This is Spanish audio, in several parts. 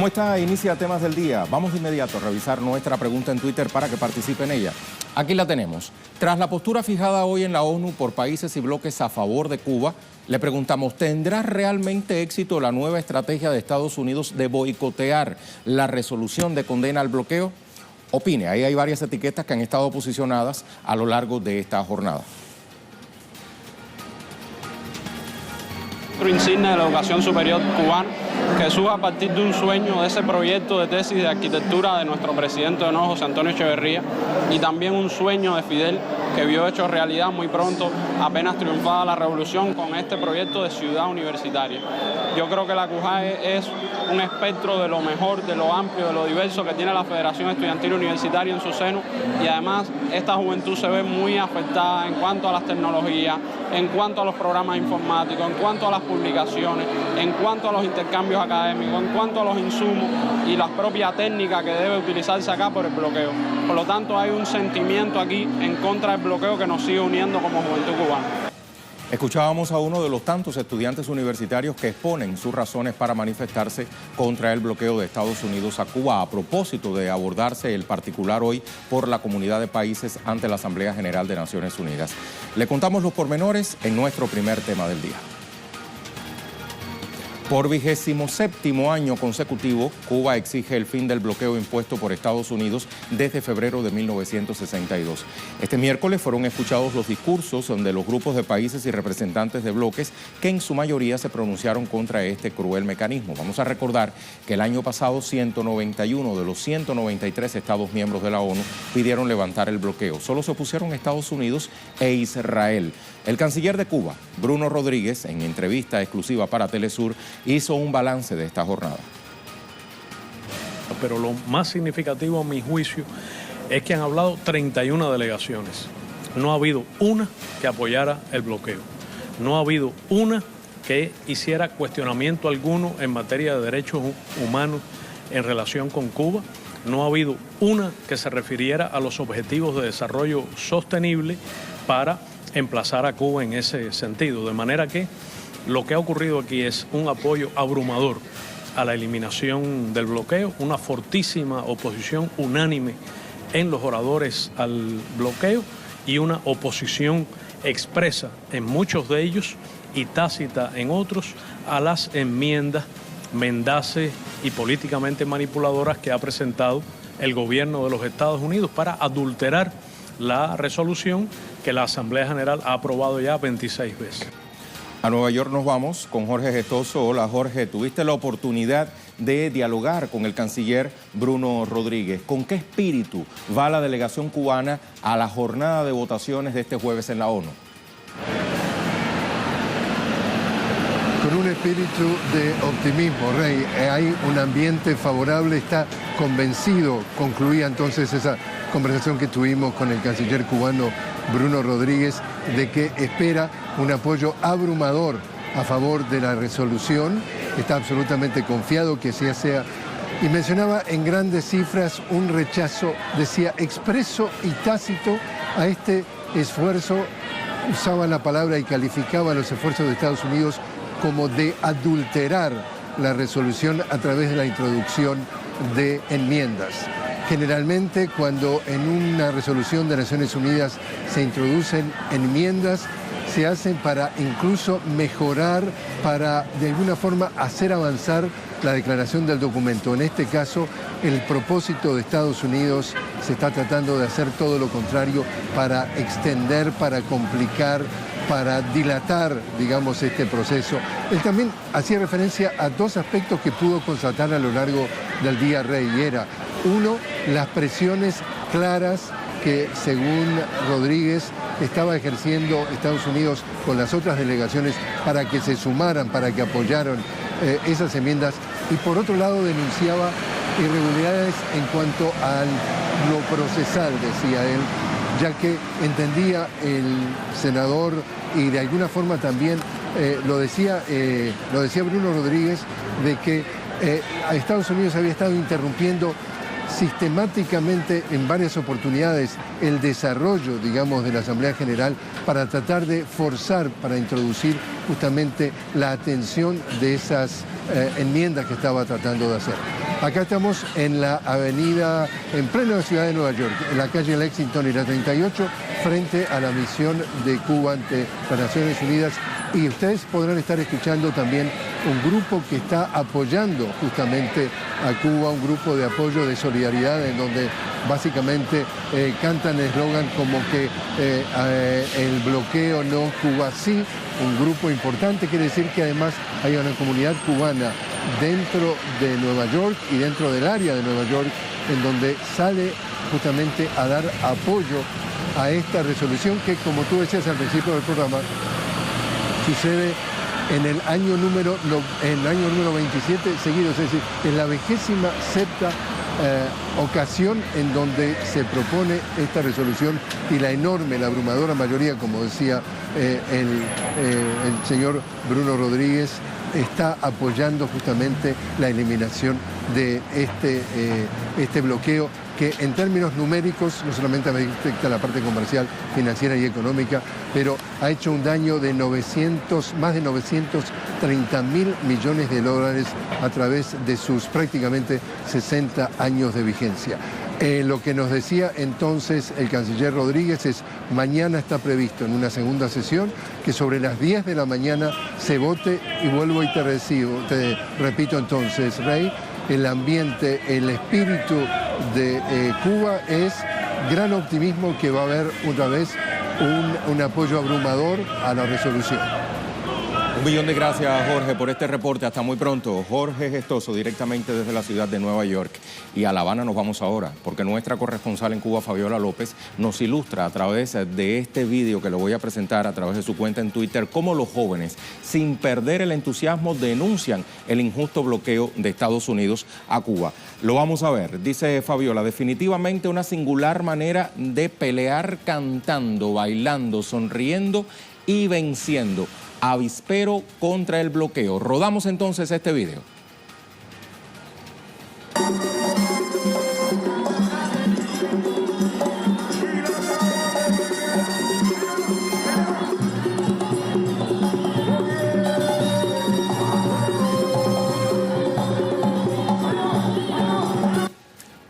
¿Cómo está? Inicia Temas del Día. Vamos de inmediato a revisar nuestra pregunta en Twitter para que participe en ella. Aquí la tenemos. Tras la postura fijada hoy en la ONU por países y bloques a favor de Cuba, le preguntamos, ¿tendrá realmente éxito la nueva estrategia de Estados Unidos de boicotear la resolución de condena al bloqueo? Opine, ahí hay varias etiquetas que han estado posicionadas a lo largo de esta jornada. Insignia de la educación superior cubana, que surge a partir de un sueño, de ese proyecto de tesis de arquitectura de nuestro presidente de honor, José Antonio Echeverría, y también un sueño de Fidel que vio hecho realidad muy pronto, apenas triunfada la revolución, con este proyecto de ciudad universitaria. Yo creo que la CUJAE es un espectro de lo mejor, de lo amplio, de lo diverso que tiene la Federación Estudiantil Universitaria en su seno, y además esta juventud se ve muy afectada en cuanto a las tecnologías, en cuanto a los programas informáticos, en cuanto a las publicaciones, en cuanto a los intercambios académicos, en cuanto a los insumos y la propia técnica que debe utilizarse acá por el bloqueo. Por lo tanto, hay un sentimiento aquí en contra del bloqueo que nos sigue uniendo como juventud cubana. Escuchábamos a uno de los tantos estudiantes universitarios que exponen sus razones para manifestarse contra el bloqueo de Estados Unidos a Cuba, a propósito de abordarse el particular hoy por la comunidad de países ante la Asamblea General de Naciones Unidas. Le contamos los pormenores en nuestro primer tema del día. Por 27º año consecutivo, Cuba exige el fin del bloqueo impuesto por Estados Unidos desde febrero de 1962. Este miércoles fueron escuchados los discursos de los grupos de países y representantes de bloques que en su mayoría se pronunciaron contra este cruel mecanismo. Vamos a recordar que el año pasado 191 de los 193 Estados miembros de la ONU pidieron levantar el bloqueo. Solo se opusieron Estados Unidos e Israel. El canciller de Cuba, Bruno Rodríguez, en entrevista exclusiva para Telesur, hizo un balance de esta jornada. Pero lo más significativo a mi juicio es que han hablado 31 delegaciones. No ha habido una que apoyara el bloqueo. No ha habido una que hiciera cuestionamiento alguno en materia de derechos humanos en relación con Cuba. No ha habido una que se refiriera a los objetivos de desarrollo sostenible para emplazar a Cuba en ese sentido. De manera que lo que ha ocurrido aquí es un apoyo abrumador a la eliminación del bloqueo, una fortísima oposición unánime en los oradores al bloqueo y una oposición expresa en muchos de ellos y tácita en otros a las enmiendas mendaces y políticamente manipuladoras que ha presentado el gobierno de los Estados Unidos para adulterar la resolución que la Asamblea General ha aprobado ya 26 veces. A Nueva York nos vamos con Jorge Gestoso. Hola Jorge, tuviste la oportunidad de dialogar con el canciller Bruno Rodríguez. ¿Con qué espíritu va la delegación cubana a la jornada de votaciones de este jueves en la ONU? Con un espíritu de optimismo, Rey. Hay un ambiente favorable, está convencido. Concluía entonces esa conversación que tuvimos con el canciller cubano Bruno Rodríguez de que espera un apoyo abrumador a favor de la resolución. Está absolutamente confiado que así sea. Y mencionaba en grandes cifras un rechazo, decía, expreso y tácito a este esfuerzo. Usaba la palabra y calificaba los esfuerzos de Estados Unidos como de adulterar la resolución a través de la introducción de enmiendas. Generalmente, cuando en una resolución de Naciones Unidas se introducen enmiendas, se hacen para incluso mejorar, para de alguna forma hacer avanzar la declaración del documento. En este caso, el propósito de Estados Unidos se está tratando de hacer todo lo contrario para extender, para complicar, para dilatar, digamos, este proceso. Él también hacía referencia a dos aspectos que pudo constatar a lo largo del día, Rey, y era, uno, las presiones claras que, según Rodríguez, estaba ejerciendo Estados Unidos con las otras delegaciones para que se sumaran, para que apoyaran esas enmiendas. Y por otro lado denunciaba irregularidades en cuanto a lo procesal, decía él, ya que entendía el senador y de alguna forma también lo decía Bruno Rodríguez, de que a Estados Unidos había estado interrumpiendo sistemáticamente en varias oportunidades el desarrollo, digamos, de la Asamblea General para tratar de forzar, para introducir justamente la atención de esas enmiendas que estaba tratando de hacer. Acá estamos en la avenida, en plena ciudad de Nueva York, en la calle Lexington y la 38, frente a la misión de Cuba ante las Naciones Unidas. Y ustedes podrán estar escuchando también un grupo que está apoyando justamente a Cuba, un grupo de apoyo, de solidaridad, en donde básicamente cantan el eslogan como que el bloqueo no, Cuba sí. Un grupo importante, quiere decir que además hay una comunidad cubana dentro de Nueva York y dentro del área de Nueva York, en donde sale justamente a dar apoyo a esta resolución que, como tú decías al principio del programa, sucede en el año número 27 seguido, es decir, en la 27ª ocasión en donde se propone esta resolución, y la enorme, la abrumadora mayoría, como decía el señor Bruno Rodríguez, está apoyando justamente la eliminación de este bloqueo, que en términos numéricos no solamente afecta la parte comercial, financiera y económica, pero ha hecho un daño de más de 930.000 millones de dólares a través de sus prácticamente 60 años de vigencia. Lo que nos decía entonces el canciller Rodríguez es: mañana está previsto en una segunda sesión que sobre las 10 de la mañana se vote, y vuelvo y te repito entonces, Rey, el ambiente, el espíritu de Cuba es gran optimismo, que va a haber otra vez un apoyo abrumador a la resolución. Un millón de gracias, Jorge, por este reporte. Hasta muy pronto. Jorge Gestoso, directamente desde la ciudad de Nueva York. Y a La Habana nos vamos ahora, porque nuestra corresponsal en Cuba, Fabiola López, nos ilustra a través de este vídeo que le voy a presentar a través de su cuenta en Twitter, cómo los jóvenes, sin perder el entusiasmo, denuncian el injusto bloqueo de Estados Unidos a Cuba. Lo vamos a ver. Dice Fabiola: definitivamente una singular manera de pelear cantando, bailando, sonriendo y venciendo. Avispero contra el bloqueo. Rodamos entonces este video.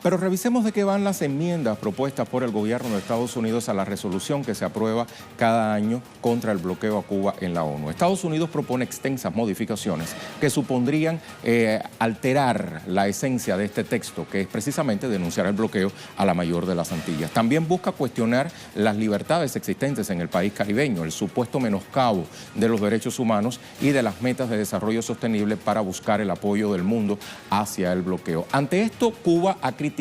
Pero revisemos de qué van las enmiendas propuestas por el gobierno de Estados Unidos a la resolución que se aprueba cada año contra el bloqueo a Cuba en la ONU. Estados Unidos propone extensas modificaciones que supondrían alterar la esencia de este texto, que es precisamente denunciar el bloqueo a la mayor de las Antillas. También busca cuestionar las libertades existentes en el país caribeño, el supuesto menoscabo de los derechos humanos y de las metas de desarrollo sostenible para buscar el apoyo del mundo hacia el bloqueo. Ante esto, Cuba ha criticado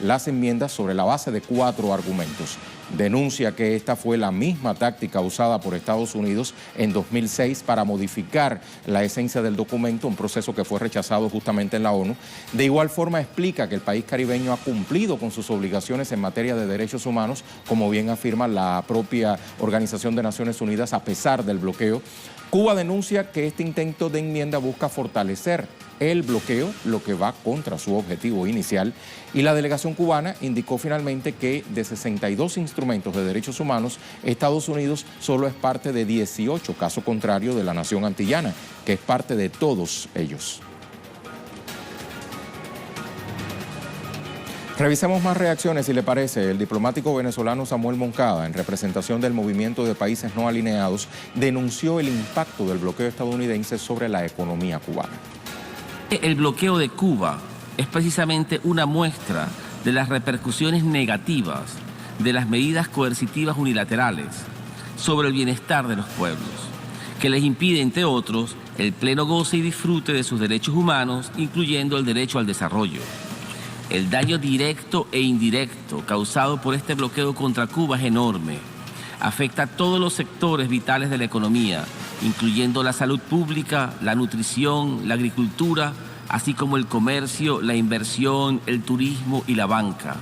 las enmiendas sobre la base de 4 argumentos. Denuncia que esta fue la misma táctica usada por Estados Unidos en 2006 para modificar la esencia del documento, un proceso que fue rechazado justamente en la ONU. De igual forma, explica que el país caribeño ha cumplido con sus obligaciones en materia de derechos humanos, como bien afirma la propia Organización de Naciones Unidas, a pesar del bloqueo. Cuba denuncia que este intento de enmienda busca fortalecer el bloqueo, lo que va contra su objetivo inicial, y la delegación cubana indicó finalmente que de 62 instrumentos de derechos humanos, Estados Unidos solo es parte de 18, caso contrario de la nación antillana, que es parte de todos ellos. Revisemos más reacciones, si le parece. El diplomático venezolano Samuel Moncada, en representación del Movimiento de Países No Alineados, denunció el impacto del bloqueo estadounidense sobre la economía cubana. El bloqueo de Cuba es precisamente una muestra de las repercusiones negativas de las medidas coercitivas unilaterales sobre el bienestar de los pueblos, que les impide, entre otros, el pleno goce y disfrute de sus derechos humanos, incluyendo el derecho al desarrollo. El daño directo e indirecto causado por este bloqueo contra Cuba es enorme. Afecta a todos los sectores vitales de la economía, incluyendo la salud pública, la nutrición, la agricultura, así como el comercio, la inversión, el turismo y la banca.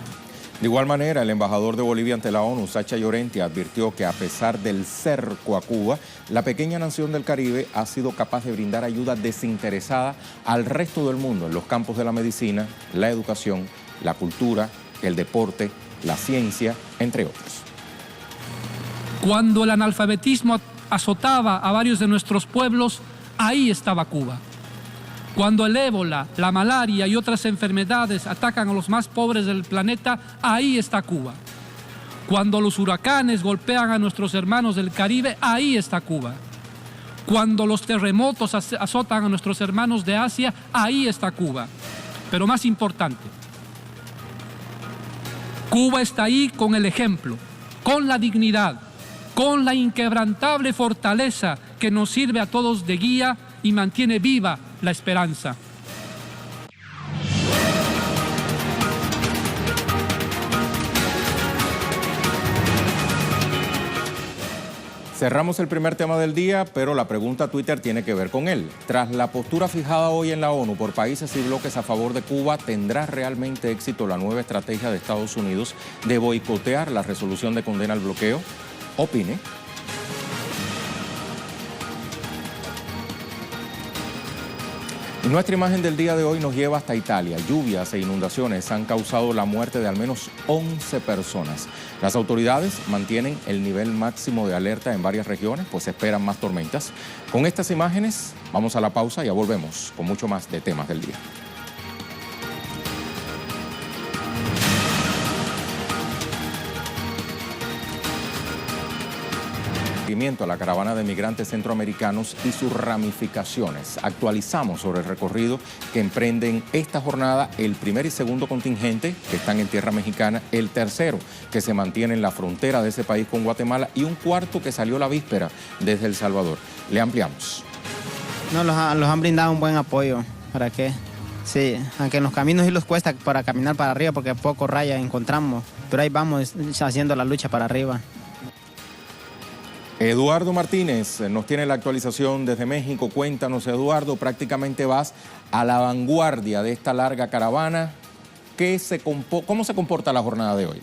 De igual manera, el embajador de Bolivia ante la ONU, Sacha Llorenti, advirtió que a pesar del cerco a Cuba, la pequeña nación del Caribe ha sido capaz de brindar ayuda desinteresada al resto del mundo en los campos de la medicina, la educación, la cultura, el deporte, la ciencia, entre otros. Cuando el analfabetismo azotaba a varios de nuestros pueblos, ahí estaba Cuba. Cuando el ébola, la malaria y otras enfermedades atacan a los más pobres del planeta, ahí está Cuba. Cuando los huracanes golpean a nuestros hermanos del Caribe, ahí está Cuba. Cuando los terremotos azotan a nuestros hermanos de Asia, ahí está Cuba. Pero más importante, Cuba está ahí con el ejemplo, con la dignidad, con la inquebrantable fortaleza que nos sirve a todos de guía y mantiene viva la esperanza. Cerramos el primer tema del día, pero la pregunta a Twitter tiene que ver con él. Tras la postura fijada hoy en la ONU por países y bloques a favor de Cuba, ¿tendrá realmente éxito la nueva estrategia de Estados Unidos de boicotear la resolución de condena al bloqueo? Opine. Nuestra imagen del día de hoy nos lleva hasta Italia. Lluvias e inundaciones han causado la muerte de al menos 11 personas. Las autoridades mantienen el nivel máximo de alerta en varias regiones, pues esperan más tormentas. Con estas imágenes vamos a la pausa y ya volvemos con mucho más de temas del día. A la caravana de migrantes centroamericanos y sus ramificaciones. Actualizamos sobre el recorrido que emprenden esta jornada el primer y segundo contingente que están en tierra mexicana, el tercero que se mantiene en la frontera de ese país con Guatemala y un cuarto que salió la víspera desde El Salvador. Le ampliamos. No, los han brindado un buen apoyo. ¿Para qué? Sí, aunque en los caminos sí los cuesta para caminar para arriba porque poco raya encontramos, pero ahí vamos haciendo la lucha para arriba. Eduardo Martínez nos tiene la actualización desde México. Cuéntanos, Eduardo, prácticamente vas a la vanguardia de esta larga caravana. ¿Cómo se comporta la jornada de hoy?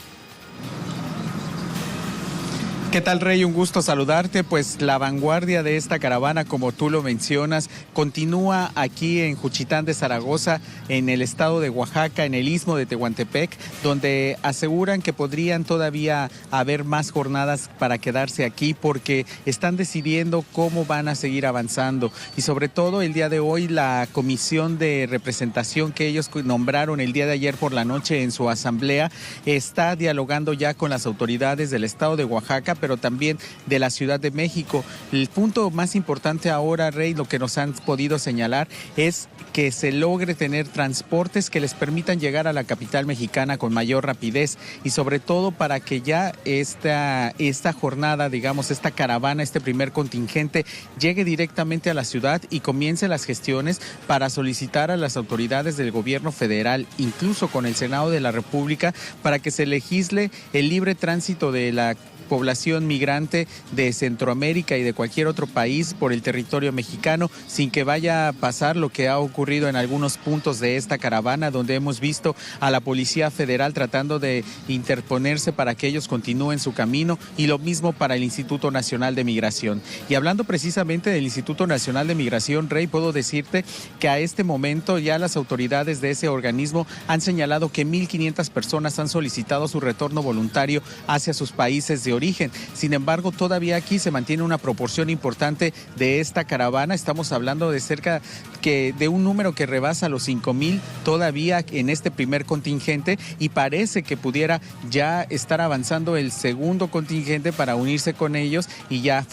¿Qué tal, Rey? Un gusto saludarte. Pues la vanguardia de esta caravana, como tú lo mencionas, continúa aquí en Juchitán de Zaragoza, en el estado de Oaxaca, en el istmo de Tehuantepec, donde aseguran que podrían todavía haber más jornadas para quedarse aquí porque están decidiendo cómo van a seguir avanzando. Y sobre todo el día de hoy la comisión de representación que ellos nombraron el día de ayer por la noche en su asamblea está dialogando ya con las autoridades del estado de Oaxaca, pero también de la Ciudad de México. El punto más importante ahora, Rey, lo que nos han podido señalar es que se logre tener transportes que les permitan llegar a la capital mexicana con mayor rapidez y sobre todo para que ya esta jornada, digamos, esta caravana, este primer contingente llegue directamente a la ciudad y comience las gestiones para solicitar a las autoridades del gobierno federal, incluso con el Senado de la República, para que se legisle el libre tránsito de la población migrante de Centroamérica y de cualquier otro país por el territorio mexicano, sin que vaya a pasar lo que ha ocurrido en algunos puntos de esta caravana, donde hemos visto a la Policía Federal tratando de interponerse para que ellos continúen su camino, y lo mismo para el Instituto Nacional de Migración. Y hablando precisamente del Instituto Nacional de Migración, Rey, puedo decirte que a este momento ya las autoridades de ese organismo han señalado que 1,500 personas han solicitado su retorno voluntario hacia sus países de origen. Sin embargo, todavía aquí se mantiene una proporción importante de esta caravana. Estamos hablando de cerca de un número que rebasa los 5,000 todavía en este primer contingente, y parece que pudiera ya estar avanzando el segundo contingente para unirse con ellos y ya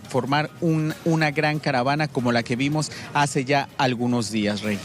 formar una gran caravana como la que vimos hace ya algunos días, Rey.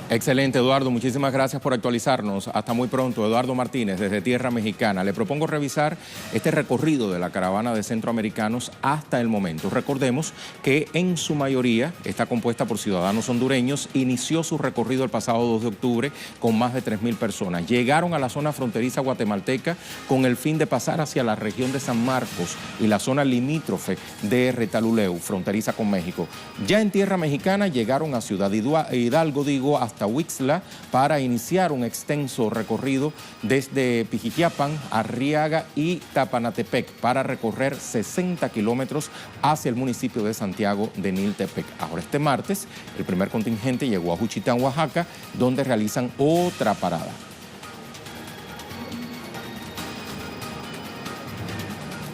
Excelente, Eduardo. Muchísimas gracias por actualizarnos. Hasta muy pronto. Eduardo Martínez, desde Tierra Mexicana. Le propongo revisar este recorrido de la caravana de centroamericanos hasta el momento. Recordemos que en su mayoría está compuesta por ciudadanos hondureños. Inició su recorrido el pasado 2 de octubre con más de 3,000 personas. Llegaron a la zona fronteriza guatemalteca con el fin de pasar hacia la región de San Marcos y la zona limítrofe de Retaluleu, fronteriza con México. Ya en Tierra Mexicana llegaron a Ciudad Hidalgo, hasta Huixla, para iniciar un extenso recorrido desde Pijijiapan, Arriaga y Tapanatepec para recorrer 60 kilómetros hacia el municipio de Santiago de Niltepec. Ahora este martes, el primer contingente llegó a Juchitán, Oaxaca, donde realizan otra parada.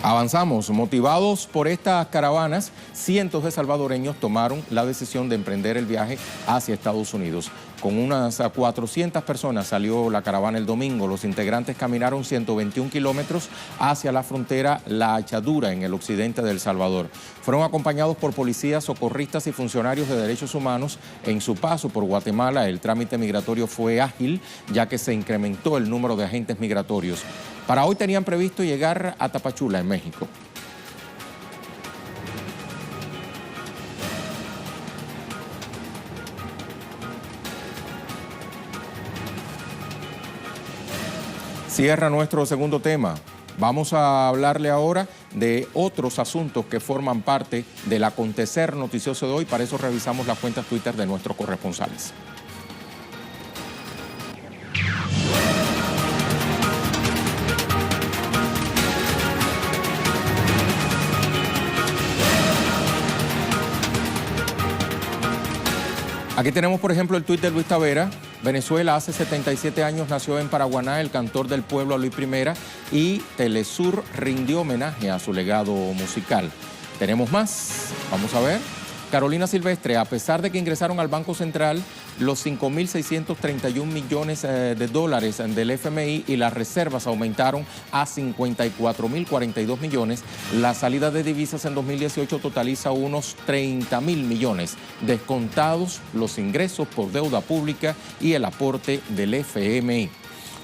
Avanzamos. Motivados por estas caravanas, cientos de salvadoreños tomaron la decisión de emprender el viaje hacia Estados Unidos. Con unas 400 personas salió la caravana el domingo. Los integrantes caminaron 121 kilómetros hacia la frontera La Achadura, en el occidente de El Salvador. Fueron acompañados por policías, socorristas y funcionarios de derechos humanos. En su paso por Guatemala, el trámite migratorio fue ágil, ya que se incrementó el número de agentes migratorios. Para hoy tenían previsto llegar a Tapachula, en México. Cierra nuestro segundo tema. Vamos a hablarle ahora de otros asuntos que forman parte del acontecer noticioso de hoy. Para eso revisamos las cuentas Twitter de nuestros corresponsales. Aquí tenemos, por ejemplo, el tuit de Luis Tavera. Venezuela, hace 77 años nació en Paraguaná el cantor del pueblo Luis I y Telesur rindió homenaje a su legado musical. Tenemos más, vamos a ver. Carolina Silvestre, a pesar de que ingresaron al Banco Central los 5.631 millones de dólares del FMI y las reservas aumentaron a 54.042 millones, la salida de divisas en 2018 totaliza unos 30.000 millones, descontados los ingresos por deuda pública y el aporte del FMI.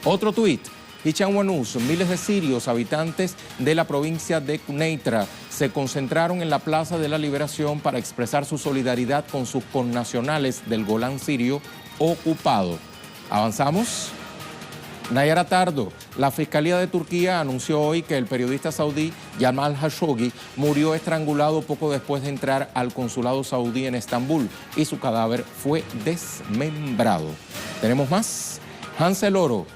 Otro tuit. Ichanguanús, miles de sirios, habitantes de la provincia de Quneitra, se concentraron en la Plaza de la Liberación para expresar su solidaridad con sus connacionales del Golán sirio ocupado. ¿Avanzamos? Nayara Tardo, la Fiscalía de Turquía anunció hoy que el periodista saudí Jamal Khashoggi murió estrangulado poco después de entrar al consulado saudí en Estambul y su cadáver fue desmembrado. ¿Tenemos más? Hansel Oro.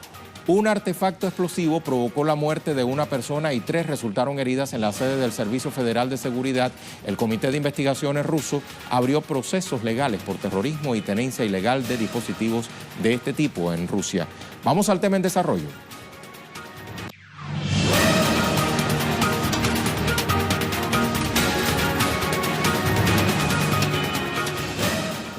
Un artefacto explosivo provocó la muerte de una persona y 3 resultaron heridas en la sede del Servicio Federal de Seguridad. El Comité de Investigaciones ruso abrió procesos legales por terrorismo y tenencia ilegal de dispositivos de este tipo en Rusia. Vamos al tema en desarrollo.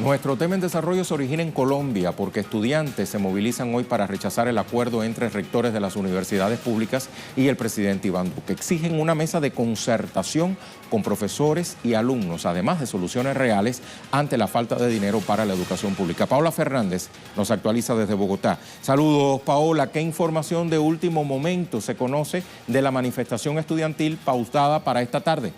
Nuestro tema en desarrollo se origina en Colombia porque estudiantes se movilizan hoy para rechazar el acuerdo entre rectores de las universidades públicas y el presidente Iván Duque. Exigen una mesa de concertación con profesores y alumnos, además de soluciones reales ante la falta de dinero para la educación pública. Paola Fernández nos actualiza desde Bogotá. Saludos, Paola. ¿Qué información de último momento se conoce de la manifestación estudiantil pautada para esta tarde?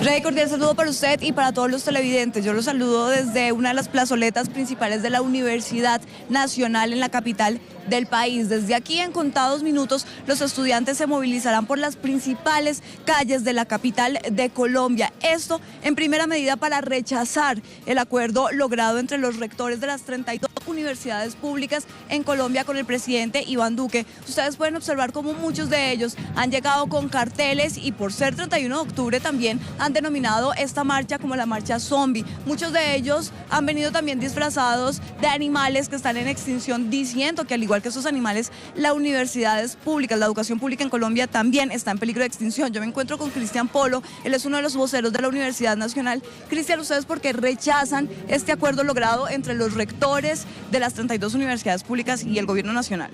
Rey, cordial saludo para usted y para todos los televidentes. Yo los saludo desde una de las plazoletas principales de la Universidad Nacional en la capital del país. Desde aquí, en contados minutos, los estudiantes se movilizarán por las principales calles de la capital de Colombia. Esto, en primera medida, para rechazar el acuerdo logrado entre los rectores de las 32 universidades públicas en Colombia con el presidente Iván Duque. Ustedes pueden observar cómo muchos de ellos han llegado con carteles y, por ser 31 de octubre, también han denominado esta marcha como la marcha zombie. Muchos de ellos han venido también disfrazados de animales que están en extinción, diciendo que, al igual que esos animales, las universidades públicas, la educación pública en Colombia también está en peligro de extinción. Yo me encuentro con Cristian Polo, él es uno de los voceros de la Universidad Nacional. Cristian, ¿ustedes por qué rechazan este acuerdo logrado entre los rectores de las 32 universidades públicas y el gobierno nacional?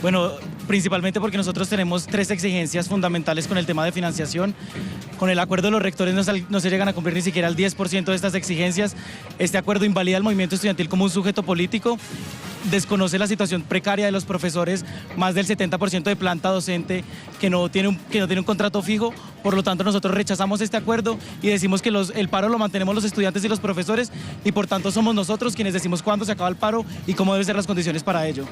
Bueno, principalmente porque nosotros tenemos 3 exigencias fundamentales con el tema de financiación. Con el acuerdo de los rectores no se llegan a cumplir ni siquiera el 10% de estas exigencias. Este acuerdo invalida al movimiento estudiantil como un sujeto político, desconoce la situación precaria de los profesores, más del 70% de planta docente que no tiene un contrato fijo. Por lo tanto, nosotros rechazamos este acuerdo y decimos que el paro lo mantenemos los estudiantes y los profesores, y por tanto somos nosotros quienes decimos cuándo se acaba el paro y cómo deben ser las condiciones para ello.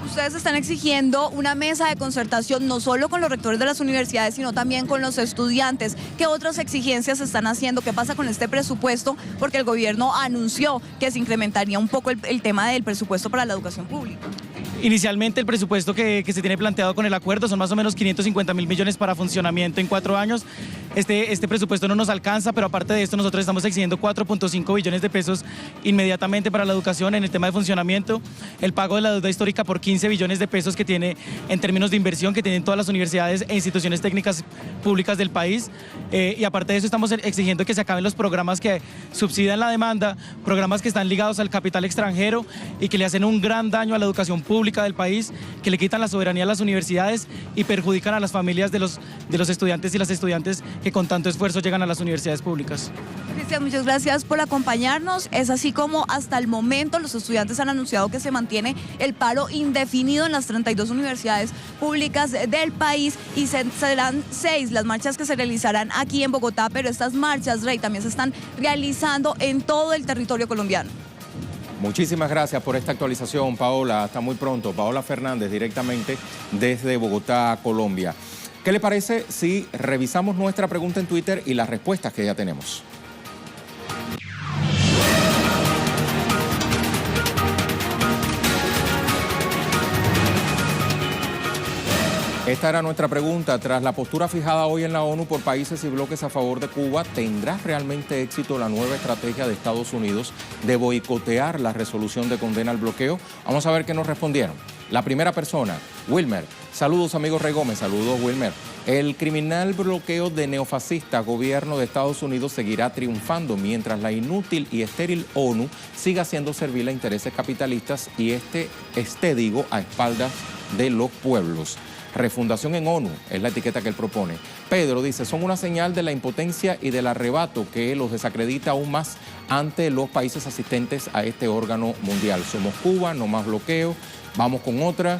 Ustedes están exigiendo una mesa de concertación no solo con los rectores de las universidades, sino también con los estudiantes. ¿Qué otras exigencias se están haciendo? ¿Qué pasa con este presupuesto? Porque el gobierno anunció que se incrementaría un poco el tema del presupuesto para la educación pública. Inicialmente el presupuesto que se tiene planteado con el acuerdo son más o menos 550.000 millones para funcionamiento en 4 años. este presupuesto no nos alcanza, pero aparte de esto nosotros estamos exigiendo 4.5 billones de pesos inmediatamente para la educación en el tema de funcionamiento, el pago de la deuda histórica por 15 billones de pesos que tiene en términos de inversión que tienen todas las universidades e instituciones técnicas públicas del país, y aparte de eso estamos exigiendo que se acaben los programas que subsidian la demanda, programas que están ligados al capital extranjero y que le hacen un gran daño a la educación pública del país, que le quitan la soberanía a las universidades y perjudican a las familias de los estudiantes y las estudiantes que con tanto esfuerzo llegan a las universidades públicas. Cristian, muchas gracias por acompañarnos. Es así como hasta el momento los estudiantes han anunciado que se mantiene el paro indefinido en las 32 universidades públicas del país y serán 6 las marchas que se realizarán aquí en Bogotá, pero estas marchas, Rey, también se están realizando en todo el territorio colombiano. Muchísimas gracias por esta actualización, Paola. Hasta muy pronto. Paola Fernández, directamente desde Bogotá, Colombia. ¿Qué le parece si revisamos nuestra pregunta en Twitter y las respuestas que ya tenemos? Esta era nuestra pregunta. Tras la postura fijada hoy en la ONU por países y bloques a favor de Cuba, ¿tendrá realmente éxito la nueva estrategia de Estados Unidos de boicotear la resolución de condena al bloqueo? Vamos a ver qué nos respondieron. La primera persona, Wilmer. Saludos, amigos Rey Gómez. Saludos, Wilmer. El criminal bloqueo de neofascista gobierno de Estados Unidos seguirá triunfando mientras la inútil y estéril ONU siga siendo servil a intereses capitalistas y digo, a espaldas de los pueblos. Refundación en ONU es la etiqueta que él propone. Pedro dice, son una señal de la impotencia y del arrebato que los desacredita aún más ante los países asistentes a este órgano mundial. Somos Cuba, no más bloqueo. Vamos con otra.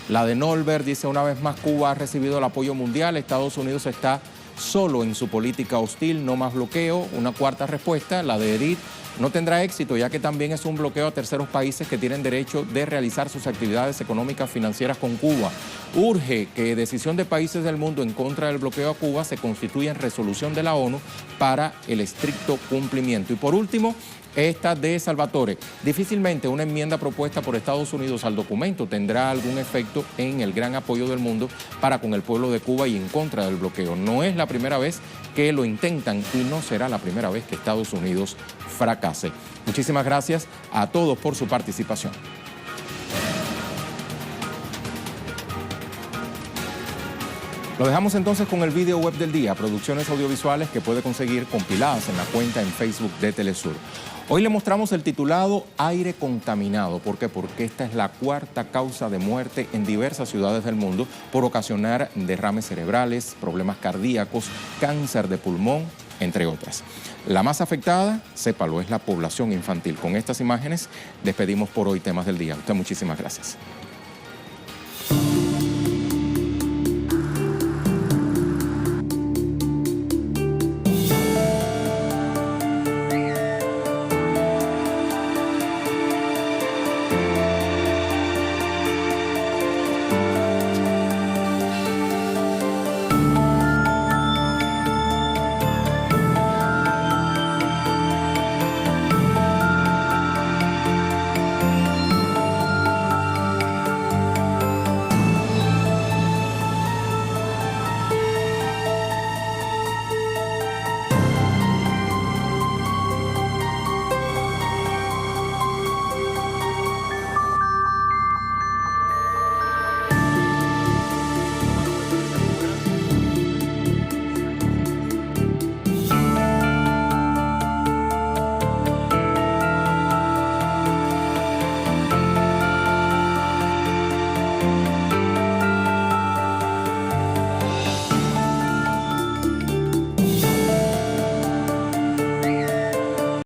La de Nolbert dice, una vez más Cuba ha recibido el apoyo mundial. Estados Unidos está solo en su política hostil, no más bloqueo. Una cuarta respuesta, la de Edith. No tendrá éxito ya que también es un bloqueo a terceros países que tienen derecho de realizar sus actividades económicas financieras con Cuba. Urge que decisión de países del mundo en contra del bloqueo a Cuba se constituya en resolución de la ONU para el estricto cumplimiento. Y por último, esta de Salvatore. Difícilmente una enmienda propuesta por Estados Unidos al documento tendrá algún efecto en el gran apoyo del mundo para con el pueblo de Cuba y en contra del bloqueo. No es la primera vez que lo intentan y no será la primera vez que Estados Unidos fracase. Muchísimas gracias a todos por su participación. Lo dejamos entonces con el video web del día, producciones audiovisuales que puede conseguir compiladas en la cuenta en Facebook de Telesur. Hoy le mostramos el titulado Aire contaminado. ¿Por qué? Porque esta es la cuarta causa de muerte en diversas ciudades del mundo por ocasionar derrames cerebrales, problemas cardíacos, cáncer de pulmón, entre otras. La más afectada, sépalo, es la población infantil. Con estas imágenes despedimos por hoy Temas del Día. Usted muchísimas gracias.